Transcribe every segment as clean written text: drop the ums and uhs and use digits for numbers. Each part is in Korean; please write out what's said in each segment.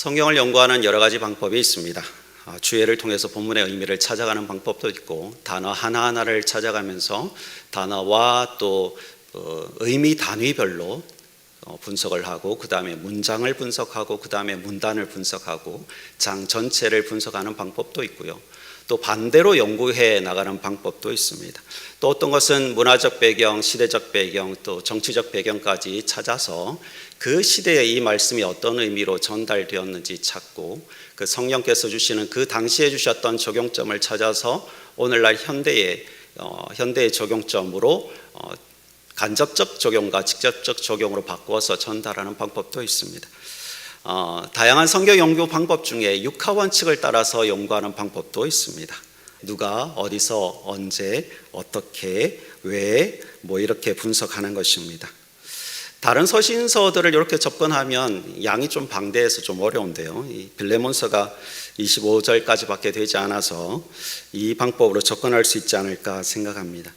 성경을 연구하는 여러 가지 방법이 있습니다. 주예를 통해서 본문의 의미를 찾아가는 방법도 있고, 단어 하나하나를 찾아가면서 단어와 또 의미 단위별로 분석을 하고, 그 다음에 문장을 분석하고, 그 다음에 문단을 분석하고, 장 전체를 분석하는 방법도 있고요. 또 반대로 연구해 나가는 방법도 있습니다. 또 어떤 것은 문화적 배경, 시대적 배경, 또 정치적 배경까지 찾아서 그 시대에 이 말씀이 어떤 의미로 전달되었는지 찾고, 그 성령께서 주시는 그 당시에 주셨던 적용점을 찾아서 오늘날 현대의 적용점으로 간접적 적용과 직접적 적용으로 바꾸어서 전달하는 방법도 있습니다. 다양한 성경 연구 방법 중에 육하 원칙을 따라서 연구하는 방법도 있습니다. 누가 어디서 언제 어떻게 왜 이렇게 분석하는 것입니다. 다른 서신서들을 이렇게 접근하면 양이 좀 방대해서 좀 어려운데요, 이 빌레몬서가 25절까지밖에 되지 않아서 이 방법으로 접근할 수 있지 않을까 생각합니다.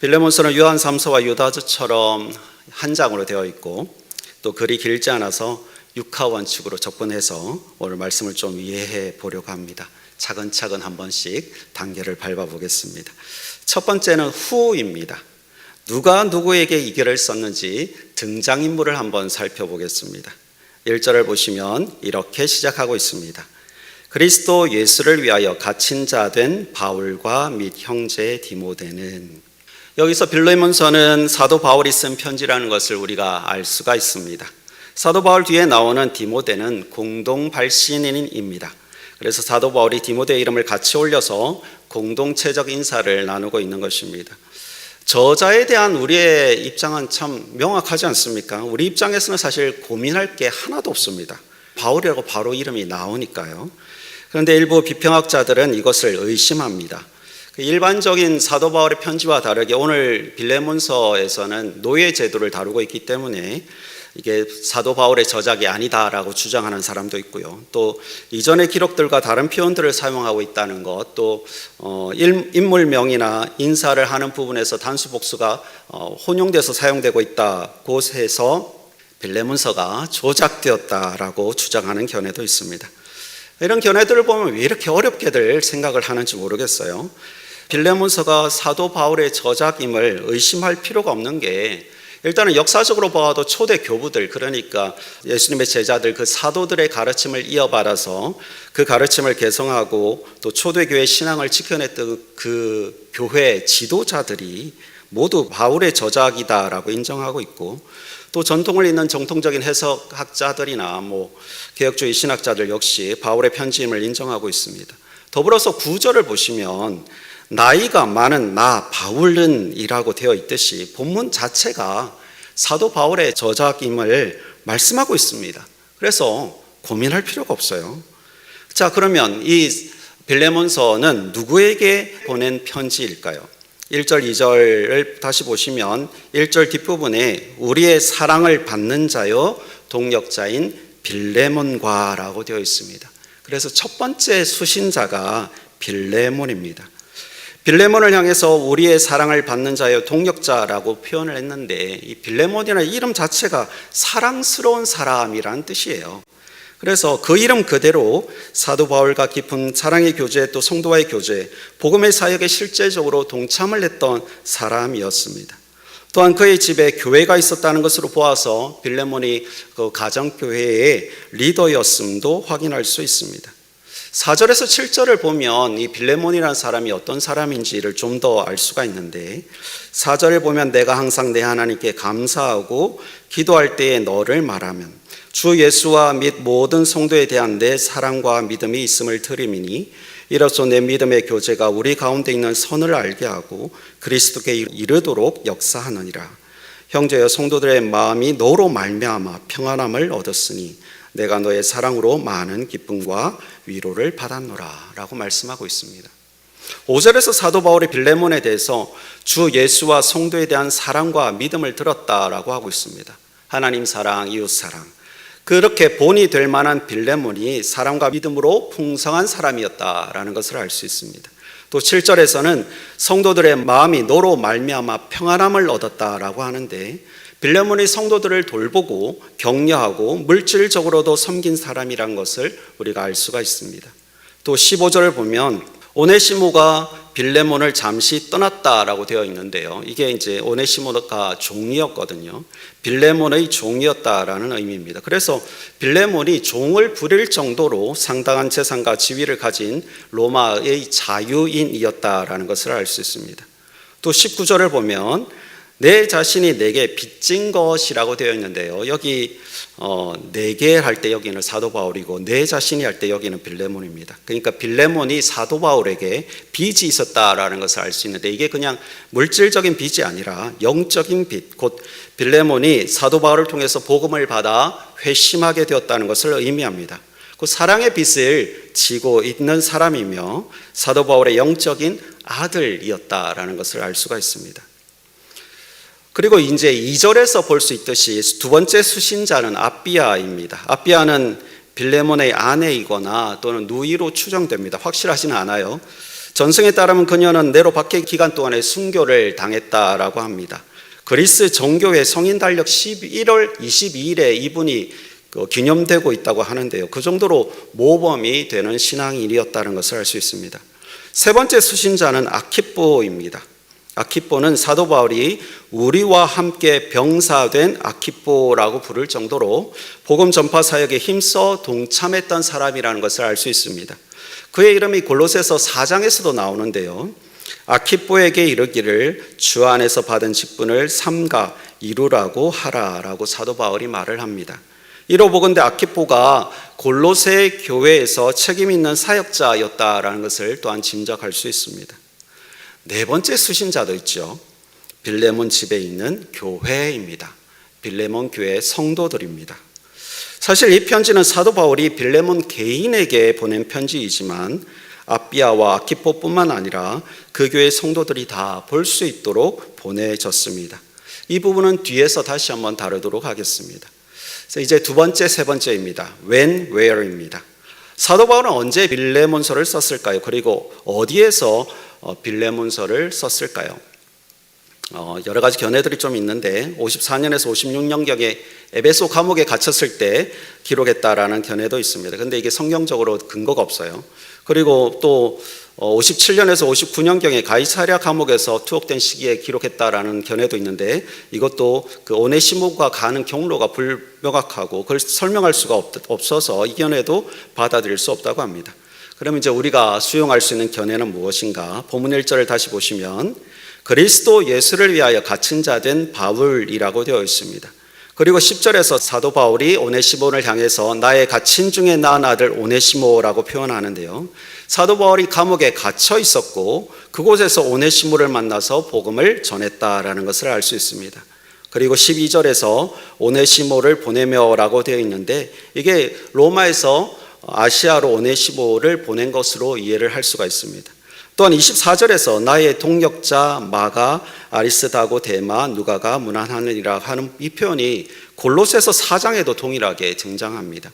빌레몬서는 요한 3서와 유다서처럼 한 장으로 되어 있고, 또 글이 길지 않아서 육하 원칙으로 접근해서 오늘 말씀을 좀 이해해 보려고 합니다. 차근차근 한 번씩 단계를 밟아 보겠습니다. 첫 번째는 후입니다. 누가 누구에게 이 글을 썼는지 등장인물을 한번 살펴보겠습니다. 1절을 보시면 이렇게 시작하고 있습니다. 그리스도 예수를 위하여 갇힌 자 된 바울과 및 형제 디모데는. 여기서 빌레몬서는 사도 바울이 쓴 편지라는 것을 우리가 알 수가 있습니다. 사도 바울 뒤에 나오는 디모데는 공동 발신인입니다. 그래서 사도 바울이 디모데 이름을 같이 올려서 공동체적 인사를 나누고 있는 것입니다. 저자에 대한 우리의 입장은 참 명확하지 않습니까? 우리 입장에서는 사실 고민할 게 하나도 없습니다. 바울이라고 바로 이름이 나오니까요. 그런데 일부 비평학자들은 이것을 의심합니다. 일반적인 사도 바울의 편지와 다르게 오늘 빌레몬서에서는 노예 제도를 다루고 있기 때문에 이게 사도 바울의 저작이 아니다라고 주장하는 사람도 있고요. 또 이전의 기록들과 다른 표현들을 사용하고 있다는 것, 또 인물명이나 인사를 하는 부분에서 단수 복수가 혼용돼서 사용되고 있다고 해서 빌레몬서가 조작되었다라고 주장하는 견해도 있습니다. 이런 견해들을 보면 왜 이렇게 어렵게들 생각을 하는지 모르겠어요. 빌레몬서가 사도 바울의 저작임을 의심할 필요가 없는 게, 일단은 역사적으로 봐도 초대 교부들, 그러니까 예수님의 제자들, 그 사도들의 가르침을 이어받아서 그 가르침을 개성하고 또 초대교회 신앙을 지켜냈던 그 교회 지도자들이 모두 바울의 저작이다라고 인정하고 있고, 또 전통을 잇는 정통적인 해석학자들이나 개혁주의 신학자들 역시 바울의 편지임을 인정하고 있습니다. 더불어서 9절을 보시면 나이가 많은 나 바울은 이라고 되어 있듯이 본문 자체가 사도 바울의 저작임을 말씀하고 있습니다. 그래서 고민할 필요가 없어요. 자, 그러면 이 빌레몬서는 누구에게 보낸 편지일까요? 1절 2절을 다시 보시면 1절 뒷부분에 우리의 사랑을 받는 자요 동역자인 빌레몬과라고 되어 있습니다. 그래서 첫 번째 수신자가 빌레몬입니다. 빌레몬을 향해서 우리의 사랑을 받는 자여 동역자라고 표현을 했는데, 이 빌레몬이라는 이름 자체가 사랑스러운 사람이라는 뜻이에요. 그래서 그 이름 그대로 사도 바울과 깊은 사랑의 교제, 또 성도와의 교제, 복음의 사역에 실제적으로 동참을 했던 사람이었습니다. 또한 그의 집에 교회가 있었다는 것으로 보아서 빌레몬이 그 가정교회의 리더였음도 확인할 수 있습니다. 4절에서 7절을 보면 이 빌레몬이라는 사람이 어떤 사람인지를 좀 더 알 수가 있는데, 4절을 보면 내가 항상 내 하나님께 감사하고 기도할 때에 너를 말하면 주 예수와 및 모든 성도에 대한 내 사랑과 믿음이 있음을 들음이니 이로써 내 믿음의 교제가 우리 가운데 있는 선을 알게 하고 그리스도께 이르도록 역사하느니라. 형제여 성도들의 마음이 너로 말미암아 평안함을 얻었으니 내가 너의 사랑으로 많은 기쁨과 위로를 받았노라 라고 말씀하고 있습니다. 5절에서 사도 바울이 빌레몬에 대해서 주 예수와 성도에 대한 사랑과 믿음을 들었다라고 하고 있습니다. 하나님 사랑, 이웃 사랑, 그렇게 본이 될 만한 빌레몬이 사랑과 믿음으로 풍성한 사람이었다라는 것을 알 수 있습니다. 또 7절에서는 성도들의 마음이 너로 말미암아 평안함을 얻었다라고 하는데, 빌레몬이 성도들을 돌보고 격려하고 물질적으로도 섬긴 사람이란 것을 우리가 알 수가 있습니다. 또 15절을 보면 오네시모가 빌레몬을 잠시 떠났다라고 되어 있는데요. 이게 이제 오네시모가 종이었거든요. 빌레몬의 종이었다라는 의미입니다. 그래서 빌레몬이 종을 부릴 정도로 상당한 재산과 지위를 가진 로마의 자유인이었다라는 것을 알 수 있습니다. 또 19절을 보면 내 자신이 내게 빚진 것이라고 되어 있는데요. 여기 내게 할 때 여기는 사도 바울이고 내 자신이 할 때 여기는 빌레몬입니다. 그러니까 빌레몬이 사도 바울에게 빚이 있었다라는 것을 알 수 있는데 이게 그냥 물질적인 빚이 아니라 영적인 빚, 곧 빌레몬이 사도 바울을 통해서 복음을 받아 회심하게 되었다는 것을 의미합니다. 그 사랑의 빚을 지고 있는 사람이며 사도 바울의 영적인 아들이었다라는 것을 알 수가 있습니다. 그리고 이제 2절에서 볼 수 있듯이 두 번째 수신자는 아비아입니다. 아비아는 빌레몬의 아내이거나 또는 누이로 추정됩니다. 확실하지는 않아요. 전승에 따르면 그녀는 네로 박해 기간 동안에 순교를 당했다라고 합니다. 그리스 정교회 성인 달력 11월 22일에 이분이 기념되고 있다고 하는데요. 그 정도로 모범이 되는 신앙인이었다는 것을 알 수 있습니다. 세 번째 수신자는 아키뽀입니다. 아키뽀는 사도 바울이 우리와 함께 병사된 아키뽀라고 부를 정도로 복음 전파 사역에 힘써 동참했던 사람이라는 것을 알 수 있습니다. 그의 이름이 골로새서 4장에서도 나오는데요. 아키뽀에게 이르기를 주 안에서 받은 직분을 삼가 이루라고 하라라고 사도 바울이 말을 합니다. 이로 보건대 아키뽀가 골로새 교회에서 책임 있는 사역자였다라는 것을 또한 짐작할 수 있습니다. 네 번째 수신자도 있죠. 빌레몬 집에 있는 교회입니다. 빌레몬 교회 성도들입니다. 사실 이 편지는 사도 바울이 빌레몬 개인에게 보낸 편지이지만 아비아와 아키포뿐만 아니라 그 교회 성도들이 다 볼 수 있도록 보내졌습니다. 이 부분은 뒤에서 다시 한번 다루도록 하겠습니다. 이제 두 번째, 세 번째입니다. When, where입니다. 사도 바울은 언제 빌레몬서를 썼을까요? 그리고 어디에서 빌레몬서를 썼을까요? 여러 가지 견해들이 좀 있는데 54년에서 56년경에 에베소 감옥에 갇혔을 때 기록했다라는 견해도 있습니다. 근데 이게 성경적으로 근거가 없어요. 그리고 또 57년에서 59년경에 가이사랴 감옥에서 투옥된 시기에 기록했다라는 견해도 있는데 이것도 그 오네시모가 가는 경로가 불명확하고 그걸 설명할 수가 없어서 이 견해도 받아들일 수 없다고 합니다. 그럼 이제 우리가 수용할 수 있는 견해는 무엇인가? 본문 1절을 다시 보시면 그리스도 예수를 위하여 갇힌 자 된 바울이라고 되어 있습니다. 그리고 10절에서 사도 바울이 오네시모를 향해서 나의 갇힌 중에 낳은 아들 오네시모라고 표현하는데요. 사도 바울이 감옥에 갇혀 있었고 그곳에서 오네시모를 만나서 복음을 전했다라는 것을 알 수 있습니다. 그리고 12절에서 오네시모를 보내며라고 되어 있는데 이게 로마에서 아시아로 오네시모를 보낸 것으로 이해를 할 수가 있습니다. 또한 24절에서 나의 동역자 마가 아리스다고 데마 누가가 문안하느니라 하는 이 표현이 골로새서 4장에도 동일하게 등장합니다.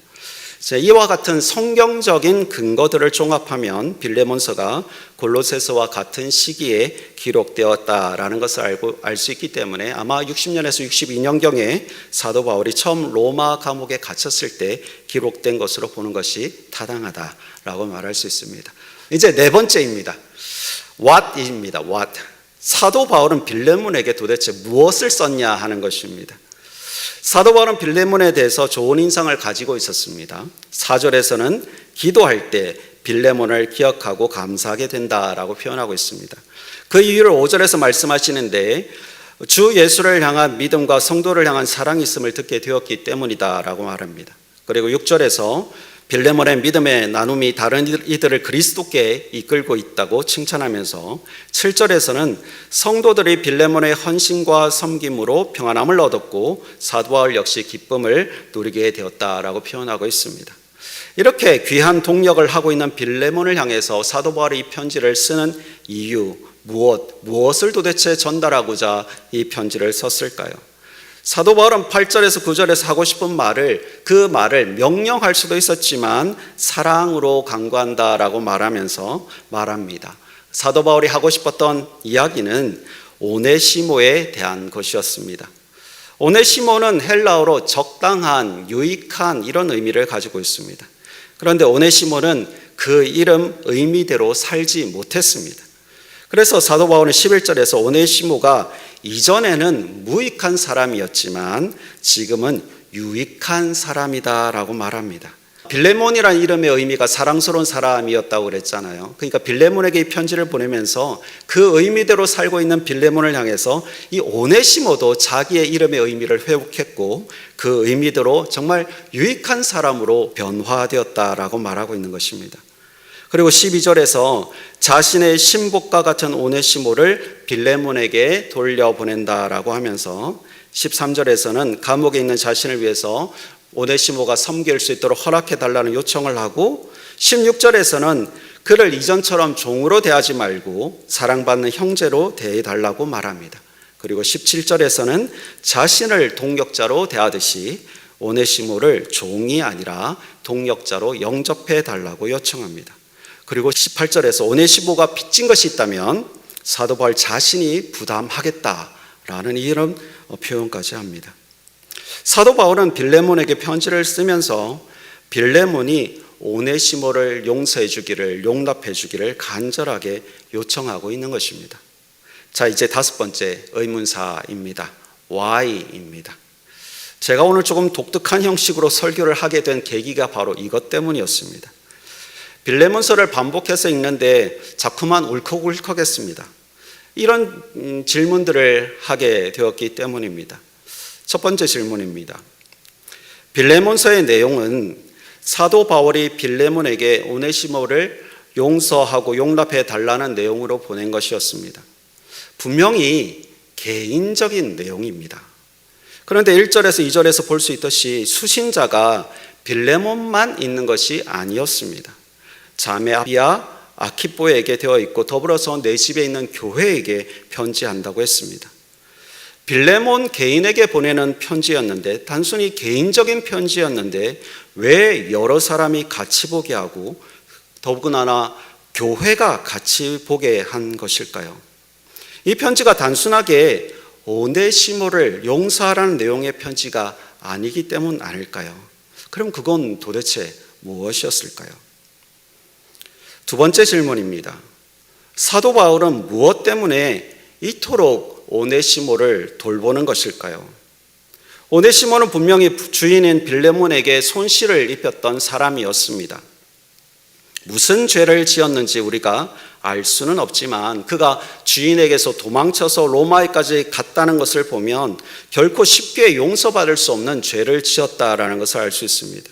이와 같은 성경적인 근거들을 종합하면 빌레몬서가 골로새서와 같은 시기에 기록되었다라는 것을 알 수 있기 때문에 아마 60년에서 62년경에 사도 바울이 처음 로마 감옥에 갇혔을 때 기록된 것으로 보는 것이 타당하다라고 말할 수 있습니다. 이제 네 번째입니다. What입니다. What. 사도 바울은 빌레몬에게 도대체 무엇을 썼냐 하는 것입니다. 사도 바울은 빌레몬에 대해서 좋은 인상을 가지고 있었습니다. 4절에서는 기도할 때 빌레몬을 기억하고 감사하게 된다라고 표현하고 있습니다. 그 이유를 5절에서 말씀하시는데 주 예수를 향한 믿음과 성도를 향한 사랑이 있음을 듣게 되었기 때문이다라고 말합니다. 그리고 6절에서 빌레몬의 믿음의 나눔이 다른 이들을 그리스도께 이끌고 있다고 칭찬하면서 7절에서는 성도들이 빌레몬의 헌신과 섬김으로 평안함을 얻었고 사도 바울 역시 기쁨을 누리게 되었다라고 표현하고 있습니다. 이렇게 귀한 동력을 하고 있는 빌레몬을 향해서 사도 바울이 이 편지를 쓰는 이유, 무엇을 도대체 전달하고자 이 편지를 썼을까요? 사도 바울은 8절에서 9절에서 하고 싶은 그 말을 명령할 수도 있었지만 사랑으로 간구한다라고 말하면서 말합니다. 사도 바울이 하고 싶었던 이야기는 오네시모에 대한 것이었습니다. 오네시모는 헬라어로 적당한, 유익한 이런 의미를 가지고 있습니다. 그런데 오네시모는 그 이름 의미대로 살지 못했습니다. 그래서 사도 바울은 11절에서 오네시모가 이전에는 무익한 사람이었지만 지금은 유익한 사람이다라고 말합니다. 빌레몬이라는 이름의 의미가 사랑스러운 사람이었다고 그랬잖아요. 그러니까 빌레몬에게 이 편지를 보내면서 그 의미대로 살고 있는 빌레몬을 향해서 이 오네시모도 자기의 이름의 의미를 회복했고 그 의미대로 정말 유익한 사람으로 변화되었다라고 말하고 있는 것입니다. 그리고 12절에서 자신의 신복과 같은 오네시모를 빌레몬에게 돌려보낸다라고 하면서 13절에서는 감옥에 있는 자신을 위해서 오네시모가 섬길 수 있도록 허락해달라는 요청을 하고 16절에서는 그를 이전처럼 종으로 대하지 말고 사랑받는 형제로 대해달라고 말합니다. 그리고 17절에서는 자신을 동역자로 대하듯이 오네시모를 종이 아니라 동역자로 영접해달라고 요청합니다. 그리고 18절에서 오네시모가 빚진 것이 있다면 사도 바울 자신이 부담하겠다라는 이런 표현까지 합니다. 사도 바울은 빌레몬에게 편지를 쓰면서 빌레몬이 오네시모를 용서해 주기를, 용납해 주기를 간절하게 요청하고 있는 것입니다. 자, 이제 다섯 번째 의문사입니다. Why입니다. 제가 오늘 조금 독특한 형식으로 설교를 하게 된 계기가 바로 이것 때문이었습니다. 빌레몬서를 반복해서 읽는데 자꾸만 울컥울컥했습니다. 이런 질문들을 하게 되었기 때문입니다. 첫 번째 질문입니다. 빌레몬서의 내용은 사도 바울이 빌레몬에게 오네시모를 용서하고 용납해 달라는 내용으로 보낸 것이었습니다. 분명히 개인적인 내용입니다. 그런데 1절에서 2절에서 볼 수 있듯이 수신자가 빌레몬만 있는 것이 아니었습니다. 자매 아비아 아키뽀에게 되어 있고 더불어서 내 집에 있는 교회에게 편지한다고 했습니다. 빌레몬 개인에게 보내는 편지였는데 단순히 개인적인 편지였는데 왜 여러 사람이 같이 보게 하고 더구나 교회가 같이 보게 한 것일까요? 이 편지가 단순하게 오네시모를 용서하라는 내용의 편지가 아니기 때문 아닐까요? 그럼 그건 도대체 무엇이었을까요? 두 번째 질문입니다. 사도 바울은 무엇 때문에 이토록 오네시모를 돌보는 것일까요? 오네시모는 분명히 주인인 빌레몬에게 손실을 입혔던 사람이었습니다. 무슨 죄를 지었는지 우리가 알 수는 없지만 그가 주인에게서 도망쳐서 로마에까지 갔다는 것을 보면 결코 쉽게 용서받을 수 없는 죄를 지었다라는 것을 알 수 있습니다.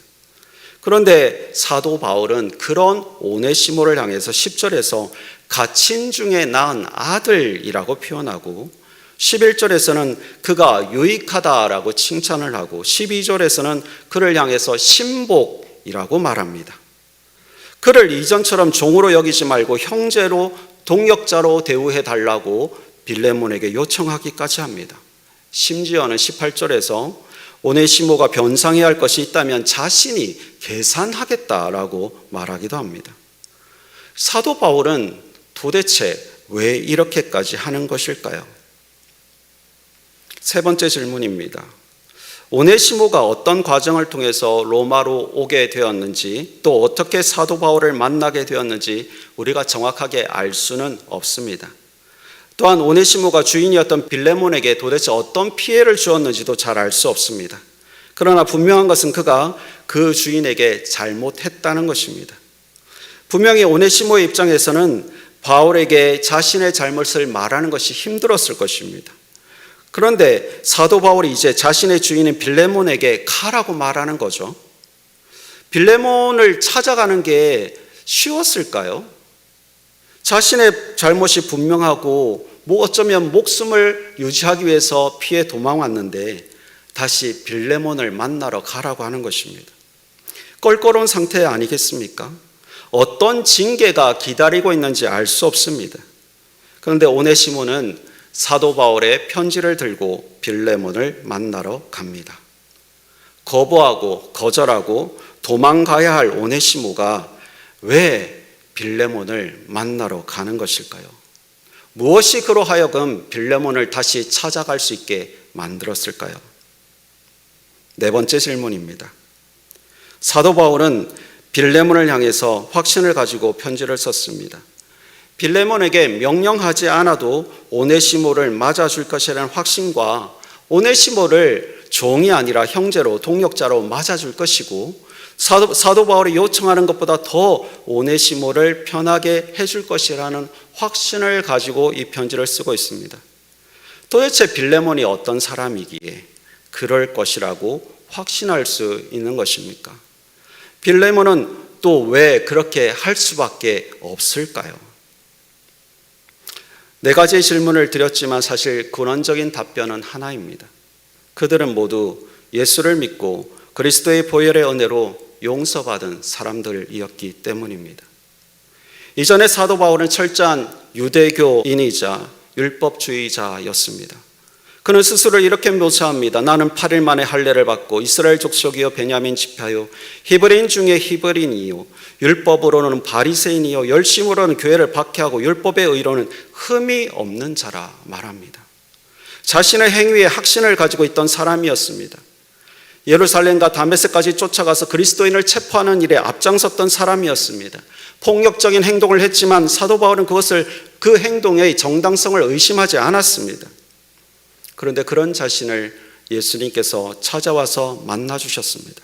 그런데 사도 바울은 그런 오네시모를 향해서 10절에서 갇힌 중에 낳은 아들이라고 표현하고 11절에서는 그가 유익하다라고 칭찬을 하고 12절에서는 그를 향해서 신복이라고 말합니다. 그를 이전처럼 종으로 여기지 말고 형제로 동역자로 대우해 달라고 빌레몬에게 요청하기까지 합니다. 심지어는 18절에서 오네시모가 변상해야 할 것이 있다면 자신이 계산하겠다라고 말하기도 합니다. 사도 바울은 도대체 왜 이렇게까지 하는 것일까요? 세 번째 질문입니다. 오네시모가 어떤 과정을 통해서 로마로 오게 되었는지 또 어떻게 사도 바울을 만나게 되었는지 우리가 정확하게 알 수는 없습니다. 또한 오네시모가 주인이었던 빌레몬에게 도대체 어떤 피해를 주었는지도 잘 알 수 없습니다. 그러나 분명한 것은 그가 그 주인에게 잘못했다는 것입니다. 분명히 오네시모의 입장에서는 바울에게 자신의 잘못을 말하는 것이 힘들었을 것입니다. 그런데 사도 바울이 이제 자신의 주인인 빌레몬에게 가라고 말하는 거죠. 빌레몬을 찾아가는 게 쉬웠을까요? 자신의 잘못이 분명하고 어쩌면 목숨을 유지하기 위해서 피해 도망왔는데 다시 빌레몬을 만나러 가라고 하는 것입니다. 껄끄러운 상태 아니겠습니까? 어떤 징계가 기다리고 있는지 알 수 없습니다. 그런데 오네시모는 사도 바울의 편지를 들고 빌레몬을 만나러 갑니다. 거부하고 거절하고 도망가야 할 오네시모가 왜 빌레몬을 만나러 가는 것일까요? 무엇이 그로 하여금 빌레몬을 다시 찾아갈 수 있게 만들었을까요? 네 번째 질문입니다. 사도 바울은 빌레몬을 향해서 확신을 가지고 편지를 썼습니다. 빌레몬에게 명령하지 않아도 오네시모를 맞아줄 것이라는 확신과 오네시모를 종이 아니라 형제로 동역자로 맞아줄 것이고 사도 바울이 요청하는 것보다 더 오네시모를 편하게 해줄 것이라는 확신을 가지고 이 편지를 쓰고 있습니다. 도대체 빌레몬이 어떤 사람이기에 그럴 것이라고 확신할 수 있는 것입니까? 빌레몬은 또 왜 그렇게 할 수밖에 없을까요? 네 가지의 질문을 드렸지만 사실 근원적인 답변은 하나입니다. 그들은 모두 예수를 믿고 그리스도의 보혈의 은혜로 용서받은 사람들이었기 때문입니다. 이전에 사도 바울은 철저한 유대교인이자 율법주의자였습니다. 그는 스스로를 이렇게 묘사합니다. 나는 8일 만에 할례를 받고 이스라엘 족속이요 베냐민 지파요 히브리인 중에 히브리인이요 율법으로는 바리새인이요 열심으로는 교회를 박해하고 율법의 의로는 흠이 없는 자라 말합니다. 자신의 행위에 확신을 가지고 있던 사람이었습니다. 예루살렘과 다메섹까지 쫓아가서 그리스도인을 체포하는 일에 앞장섰던 사람이었습니다. 폭력적인 행동을 했지만 사도 바울은 그 행동의 정당성을 의심하지 않았습니다. 그런데 그런 자신을 예수님께서 찾아와서 만나주셨습니다.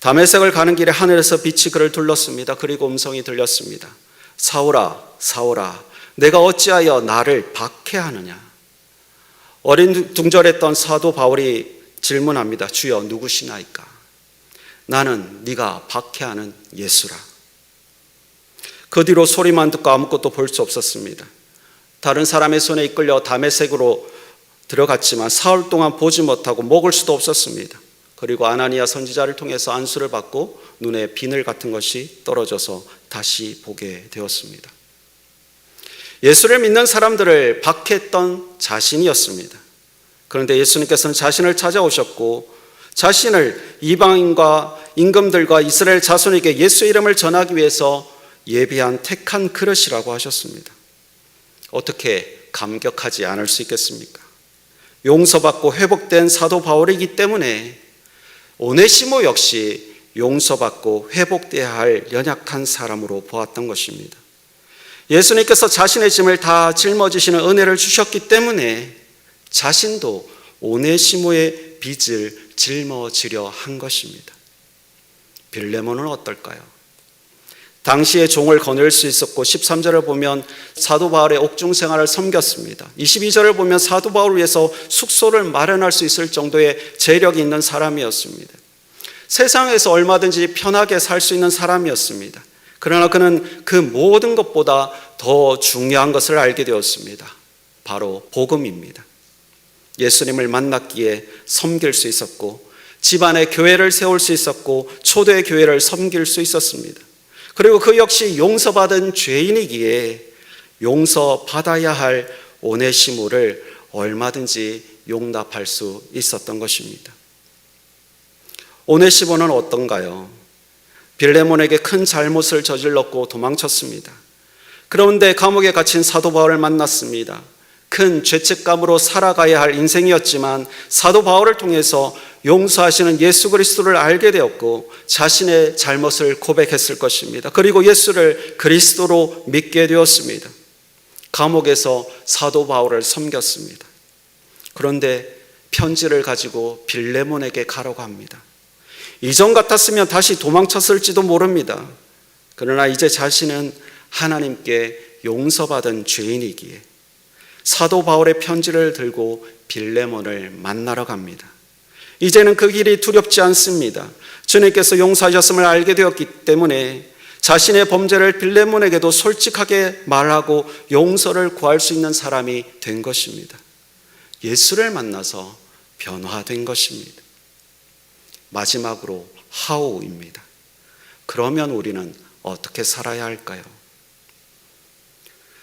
다메섹을 가는 길에 하늘에서 빛이 그를 둘렀습니다. 그리고 음성이 들렸습니다. 사울아, 사울아, 내가 어찌하여 나를 박해하느냐? 어린둥절했던 사도 바울이 질문합니다. 주여 누구시나이까? 나는 네가 박해하는 예수라. 그 뒤로 소리만 듣고 아무것도 볼 수 없었습니다. 다른 사람의 손에 이끌려 다메섹으로 들어갔지만 사흘 동안 보지 못하고 먹을 수도 없었습니다. 그리고 아나니아 선지자를 통해서 안수를 받고 눈에 비늘 같은 것이 떨어져서 다시 보게 되었습니다. 예수를 믿는 사람들을 박해했던 자신이었습니다. 그런데 예수님께서는 자신을 찾아오셨고 자신을 이방인과 임금들과 이스라엘 자손에게 예수 이름을 전하기 위해서 예비한 택한 그릇이라고 하셨습니다. 어떻게 감격하지 않을 수 있겠습니까? 용서받고 회복된 사도 바울이기 때문에 오네시모 역시 용서받고 회복되어야 할 연약한 사람으로 보았던 것입니다. 예수님께서 자신의 짐을 다 짊어지시는 은혜를 주셨기 때문에 자신도 오네시모의 빚을 짊어지려 한 것입니다. 빌레몬은 어떨까요? 당시에 종을 거느릴 수 있었고 13절을 보면 사도 바울의 옥중 생활을 섬겼습니다. 22절을 보면 사도 바울을 위해서 숙소를 마련할 수 있을 정도의 재력이 있는 사람이었습니다. 세상에서 얼마든지 편하게 살 수 있는 사람이었습니다. 그러나 그는 그 모든 것보다 더 중요한 것을 알게 되었습니다. 바로 복음입니다. 예수님을 만났기에 섬길 수 있었고 집안에 교회를 세울 수 있었고 초대 교회를 섬길 수 있었습니다. 그리고 그 역시 용서받은 죄인이기에 용서받아야 할 오네시모를 얼마든지 용납할 수 있었던 것입니다. 오네시모는 어떤가요? 빌레몬에게 큰 잘못을 저질렀고 도망쳤습니다. 그런데 감옥에 갇힌 사도 바울을 만났습니다. 큰 죄책감으로 살아가야 할 인생이었지만 사도 바울을 통해서 용서하시는 예수 그리스도를 알게 되었고 자신의 잘못을 고백했을 것입니다. 그리고 예수를 그리스도로 믿게 되었습니다. 감옥에서 사도 바울을 섬겼습니다. 그런데 편지를 가지고 빌레몬에게 가라고 합니다. 이전 같았으면 다시 도망쳤을지도 모릅니다. 그러나 이제 자신은 하나님께 용서받은 죄인이기에 사도 바울의 편지를 들고 빌레몬을 만나러 갑니다. 이제는 그 길이 두렵지 않습니다. 주님께서 용서하셨음을 알게 되었기 때문에 자신의 범죄를 빌레몬에게도 솔직하게 말하고 용서를 구할 수 있는 사람이 된 것입니다. 예수를 만나서 변화된 것입니다. 마지막으로 하오입니다. 그러면 우리는 어떻게 살아야 할까요?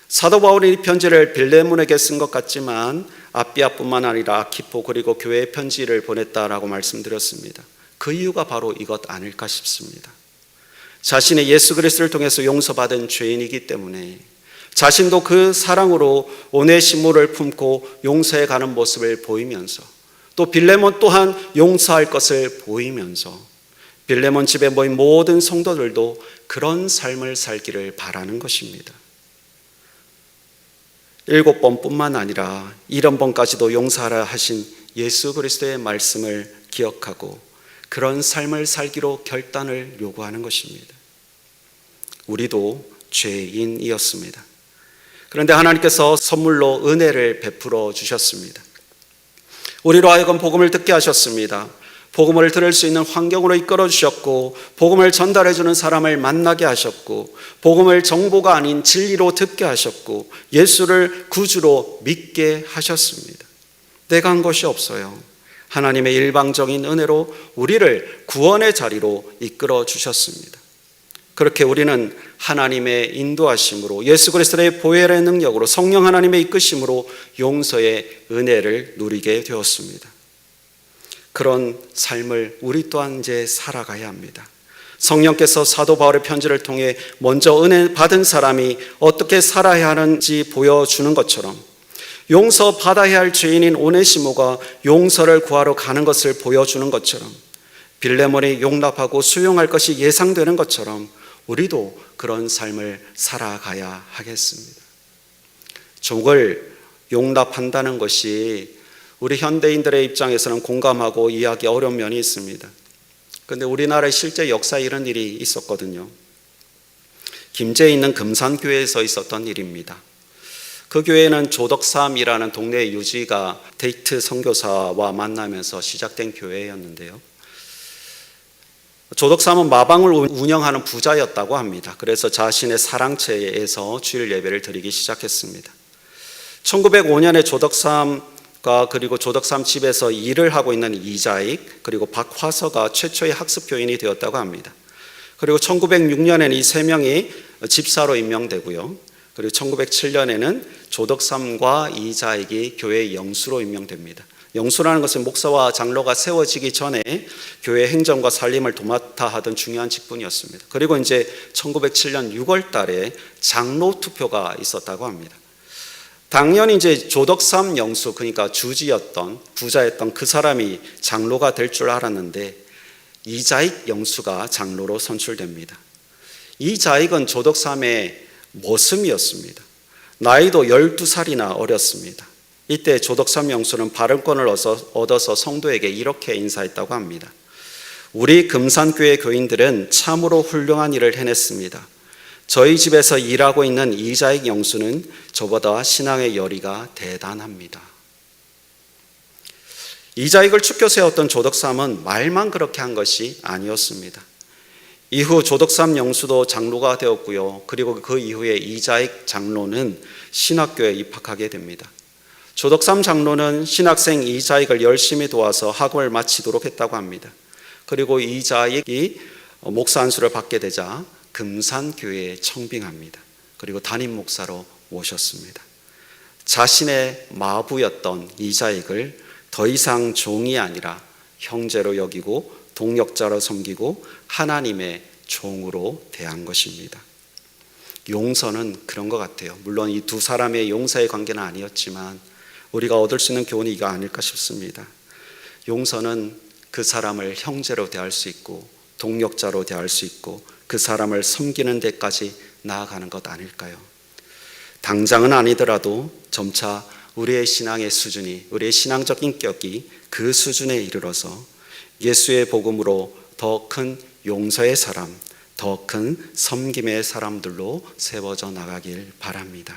사도 바울이 이 편지를 빌레몬에게 쓴 것 같지만 아비아뿐만 아니라 아키포 그리고 교회에 편지를 보냈다라고 말씀드렸습니다. 그 이유가 바로 이것 아닐까 싶습니다. 자신의 예수 그리스도를 통해서 용서받은 죄인이기 때문에 자신도 그 사랑으로 오네시모를 품고 용서해 가는 모습을 보이면서 또 빌레몬 또한 용서할 것을 보이면서 빌레몬 집에 모인 모든 성도들도 그런 삶을 살기를 바라는 것입니다. 7번뿐만 아니라 70번까지도 용서하라 하신 예수 그리스도의 말씀을 기억하고 그런 삶을 살기로 결단을 요구하는 것입니다. 우리도 죄인이었습니다. 그런데 하나님께서 선물로 은혜를 베풀어 주셨습니다. 우리로 하여금 복음을 듣게 하셨습니다. 복음을 들을 수 있는 환경으로 이끌어 주셨고 복음을 전달해 주는 사람을 만나게 하셨고 복음을 정보가 아닌 진리로 듣게 하셨고 예수를 구주로 믿게 하셨습니다. 내가 한 것이 없어요. 하나님의 일방적인 은혜로 우리를 구원의 자리로 이끌어 주셨습니다. 그렇게 우리는 하나님의 인도하심으로 예수 그리스도의 보혈의 능력으로 성령 하나님의 이끄심으로 용서의 은혜를 누리게 되었습니다. 그런 삶을 우리 또한 이제 살아가야 합니다. 성령께서 사도 바울의 편지를 통해 먼저 은혜 받은 사람이 어떻게 살아야 하는지 보여주는 것처럼 용서 받아야 할 죄인인 오네시모가 용서를 구하러 가는 것을 보여주는 것처럼 빌레몬이 용납하고 수용할 것이 예상되는 것처럼 우리도 그런 삶을 살아가야 하겠습니다. 족을 용납한다는 것이 우리 현대인들의 입장에서는 공감하고 이해하기 어려운 면이 있습니다. 그런데 우리나라에 실제 역사에 이런 일이 있었거든요. 김제에 있는 금산교회에서 있었던 일입니다. 그 교회는 조덕삼이라는 동네 유지가 데이트 선교사와 만나면서 시작된 교회였는데요. 조덕삼은 마방을 운영하는 부자였다고 합니다. 그래서 자신의 사랑채에서 주일 예배를 드리기 시작했습니다. 1905년에 조덕삼과 그리고 조덕삼 집에서 일을 하고 있는 이자익 그리고 박화서가 최초의 학습교인이 되었다고 합니다. 그리고 1906년에는 이 세 명이 집사로 임명되고요. 그리고 1907년에는 조덕삼과 이자익이 교회 영수로 임명됩니다. 영수라는 것은 목사와 장로가 세워지기 전에 교회 행정과 살림을 도맡아 하던 중요한 직분이었습니다. 그리고 이제 1907년 6월 달에 장로 투표가 있었다고 합니다. 당연히 이제 조덕삼 영수, 그러니까 주지였던 부자였던 그 사람이 장로가 될 줄 알았는데 이자익 영수가 장로로 선출됩니다. 이자익은 조덕삼의 모습이었습니다. 나이도 12살이나 어렸습니다. 이때 조덕삼 영수는 발언권을 얻어서 성도에게 이렇게 인사했다고 합니다. 우리 금산교회 교인들은 참으로 훌륭한 일을 해냈습니다. 저희 집에서 일하고 있는 이자익 영수는 저보다 신앙의 열의가 대단합니다. 이자익을 축켜 세웠던 조덕삼은 말만 그렇게 한 것이 아니었습니다. 이후 조덕삼 영수도 장로가 되었고요. 그리고 그 이후에 이자익 장로는 신학교에 입학하게 됩니다. 조덕삼 장로는 신학생 이자익을 열심히 도와서 학업을 마치도록 했다고 합니다. 그리고 이자익이 목사 안수를 받게 되자 금산교회에 청빙합니다. 그리고 담임 목사로 모셨습니다. 자신의 마부였던 이자익을 더 이상 종이 아니라 형제로 여기고 동역자로 섬기고 하나님의 종으로 대한 것입니다. 용서는 그런 것 같아요. 물론 이 두 사람의 용서의 관계는 아니었지만 우리가 얻을 수 있는 교훈이 이거 아닐까 싶습니다. 용서는 그 사람을 형제로 대할 수 있고 동역자로 대할 수 있고 그 사람을 섬기는 데까지 나아가는 것 아닐까요? 당장은 아니더라도 점차 우리의 신앙의 수준이, 우리의 신앙적 인격이 그 수준에 이르러서 예수의 복음으로 더 큰 용서의 사람, 더 큰 섬김의 사람들로 세워져 나가길 바랍니다.